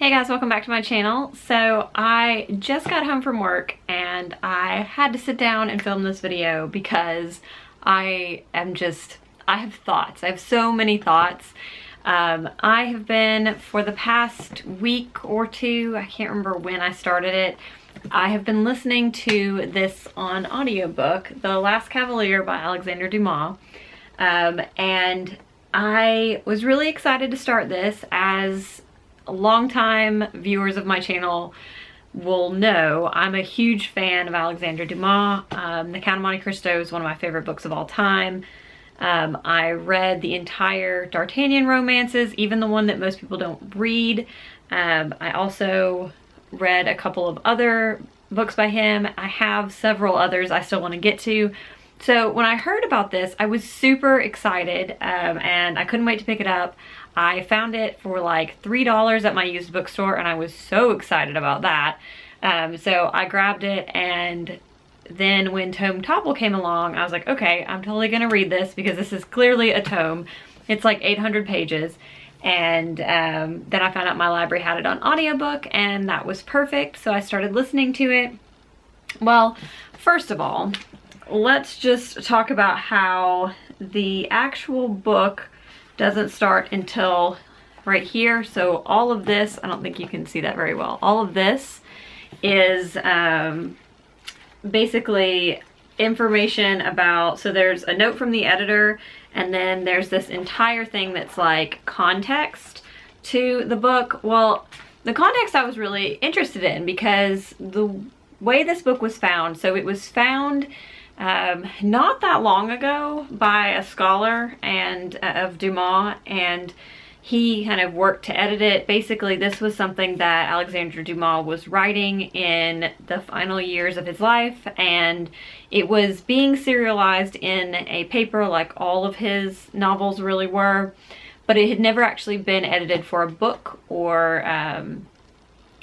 Hey guys, welcome back to my channel. So I just got home from work and I had to sit down and film this video because I have thoughts. I have so many thoughts. I have been, for the past week or two, I can't remember when I started it, I have been listening to this on audiobook, The Last Cavalier by Alexander Dumas. And I was really excited to start this. As longtime viewers of my channel will know, I'm a huge fan of Alexander Dumas. The Count of Monte Cristo is one of my favorite books of all time. I read the entire D'Artagnan romances, even the one that most people don't read. I also read a couple of other books by him. I have several others I still want to get to. So when I heard about this, I was super excited, and I couldn't wait to pick it up. I found it for like $3 at my used bookstore, and I was so excited about that. So I grabbed it, and then when Tome Topple came along, I was like, okay, I'm totally gonna read this because this is clearly a tome. It's like 800 pages. And then I found out my library had it on audiobook, and that was perfect. So I started listening to it. Well, first of all, let's just talk about how the actual book doesn't start until right here. So all of this, I don't think you can see that very well. All of this is basically information about, so there's a note from the editor, and then there's this entire thing that's like context to the book. Well, the context I was really interested in because the way this book was found, so it was found not that long ago by a scholar and of Dumas, and he kind of worked to edit it. Basically, this was something that Alexander Dumas was writing in the final years of his life, and it was being serialized in a paper like all of his novels really were, but it had never actually been edited for a book or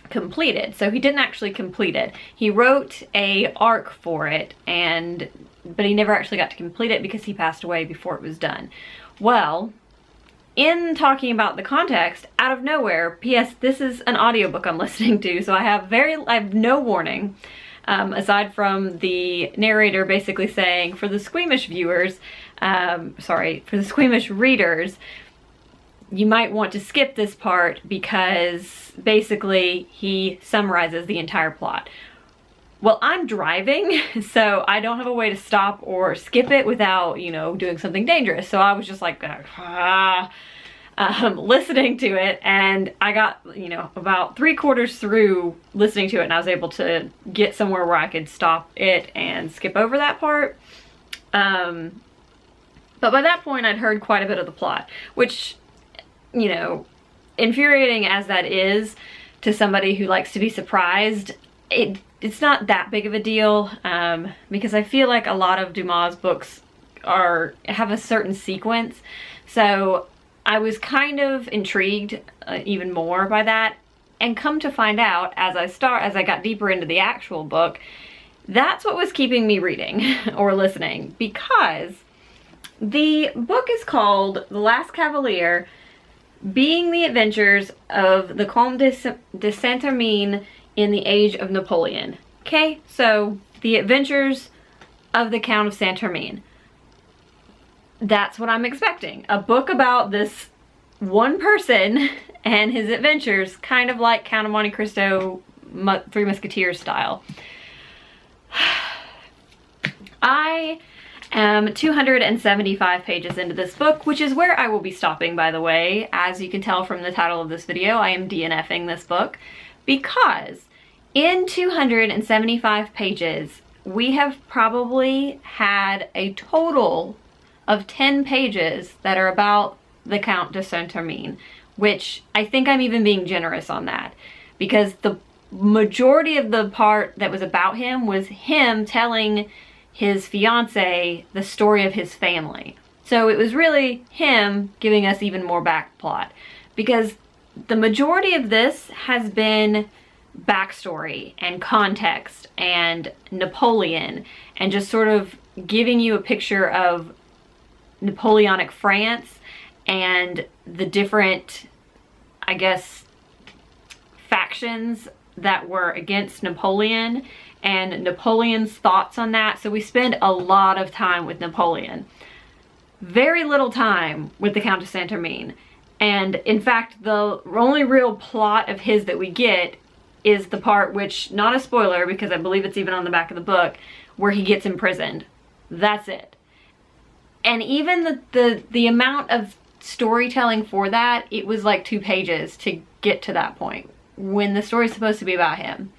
completed. So he didn't actually complete it. He wrote a arc for it, but he never actually got to complete it because he passed away before it was done. Well, in talking about the context, out of nowhere, P.S. this is an audiobook I'm listening to, so I have no warning, aside from the narrator basically saying, for the squeamish viewers, for the squeamish readers, you might want to skip this part because basically he summarizes the entire plot. Well, I'm driving, so I don't have a way to stop or skip it without, you know, doing something dangerous. So I was just like, listening to it, and I got, you know, about 3/4 through listening to it, and I was able to get somewhere where I could stop it and skip over that part. But by that point, I'd heard quite a bit of the plot, which, you know, infuriating as that is to somebody who likes to be surprised, it's not that big of a deal, because I feel like a lot of Dumas books have a certain sequence. So I was kind of intrigued even more by that, and come to find out as I got deeper into the actual book, that's what was keeping me reading or listening, because the book is called The Last Cavalier, being the adventures of the Comte de Saint-Hermine in the age of Napoleon. Okay, so the adventures of the Count of Saint-Hermine. That's what I'm expecting. A book about this one person and his adventures, kind of like Count of Monte Cristo, Three Musketeers style. I am 275 pages into this book, which is where I will be stopping, by the way. As you can tell from the title of this video, I am DNFing this book, because in 275 pages, we have probably had a total of 10 pages that are about the Count de Saint-Hermine, which I think I'm even being generous on that, because the majority of the part that was about him was him telling his fiance the story of his family. So it was really him giving us even more back plot, because the majority of this has been backstory and context and Napoleon, and just sort of giving you a picture of Napoleonic France and the different, I guess, actions that were against Napoleon and Napoleon's thoughts on that. So we spend a lot of time with Napoleon. Very little time with the Count de Saint-Hermine. And in fact, the only real plot of his that we get is the part which, not a spoiler because I believe it's even on the back of the book, where he gets imprisoned. That's it. And even the amount of storytelling for that, it was like 2 pages to get to that point when the story's supposed to be about him.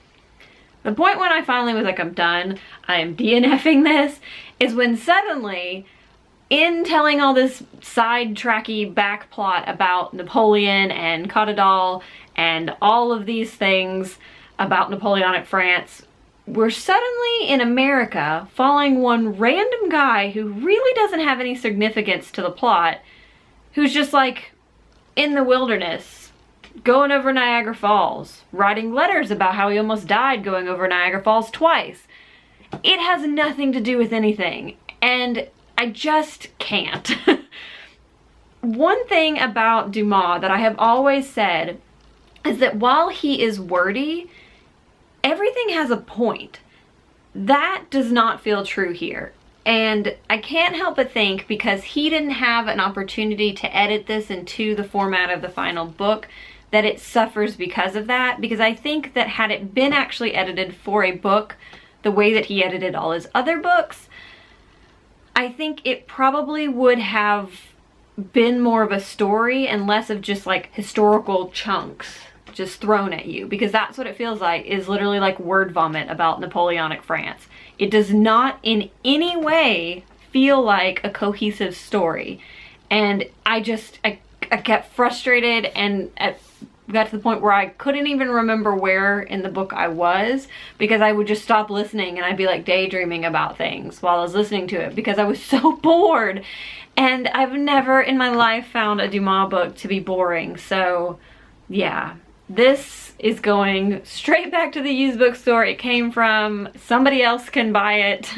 The point when I finally was like, I'm done, I am DNFing this, is when suddenly, in telling all this sidetracky back plot about Napoleon and Caudital and all of these things about Napoleonic France, we're suddenly in America following one random guy who really doesn't have any significance to the plot, who's just like in the wilderness, going over Niagara Falls, writing letters about how he almost died going over Niagara Falls twice. It has nothing to do with anything, and I just can't. One thing about Dumas that I have always said is that while he is wordy, everything has a point. That does not feel true here. And I can't help but think, because he didn't have an opportunity to edit this into the format of the final book, that it suffers because of that. Because I think that had it been actually edited for a book the way that he edited all his other books, I think it probably would have been more of a story and less of just like historical chunks just thrown at you, because that's what it feels like, is literally like word vomit about Napoleonic France. It does not in any way feel like a cohesive story. And I kept frustrated and got to the point where I couldn't even remember where in the book I was, because I would just stop listening and I'd be like daydreaming about things while I was listening to it because I was so bored. And I've never in my life found a Dumas book to be boring. So yeah, this is going straight back to the used bookstore it came from. Somebody else can buy it.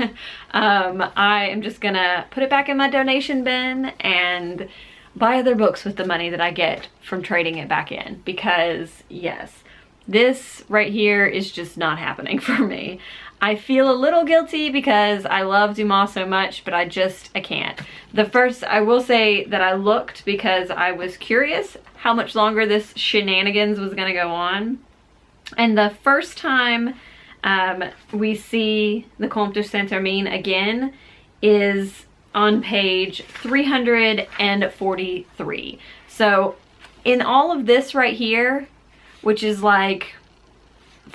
I am just gonna put it back in my donation bin and buy other books with the money that I get from trading it back in, because yes, this right here is just not happening for me. I feel a little guilty because I love Dumas so much, but I can't. I will say that I looked because I was curious how much longer this shenanigans was gonna go on. And the first time we see the Comte de Saint-Hermine again is on page 343. So in all of this right here, which is like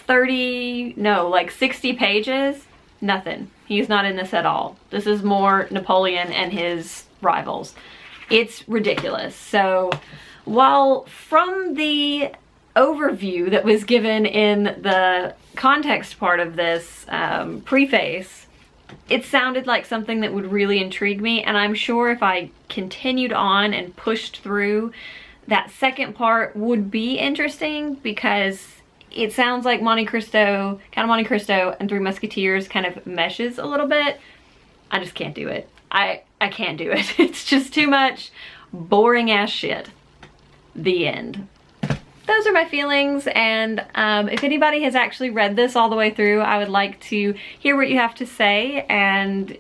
60 pages, nothing. He's not in this at all. This is more Napoleon and his rivals. It's ridiculous. So while from the overview that was given in the context part of this preface, it sounded like something that would really intrigue me, and I'm sure if I continued on and pushed through, that second part would be interesting, because it sounds like Count of Monte Cristo and Three Musketeers kind of meshes a little bit. I just can't do it. I can't do it. It's just too much boring ass shit. The end. Those are my feelings, and if anybody has actually read this all the way through, I would like to hear what you have to say, and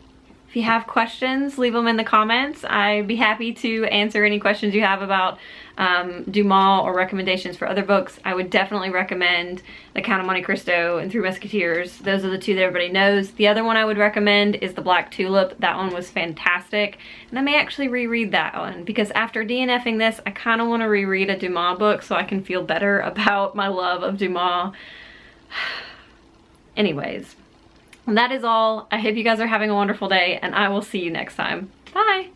if you have questions, leave them in the comments. I'd be happy to answer any questions you have about Dumas or recommendations for other books. I would definitely recommend The Count of Monte Cristo and Three Musketeers. Those are the two that everybody knows. The other one I would recommend is The Black Tulip. That one was fantastic, and I may actually reread that one, because after DNFing this, I kind of want to reread a Dumas book so I can feel better about my love of Dumas. Anyways, that is all. I hope you guys are having a wonderful day, and I will see you next time. Bye!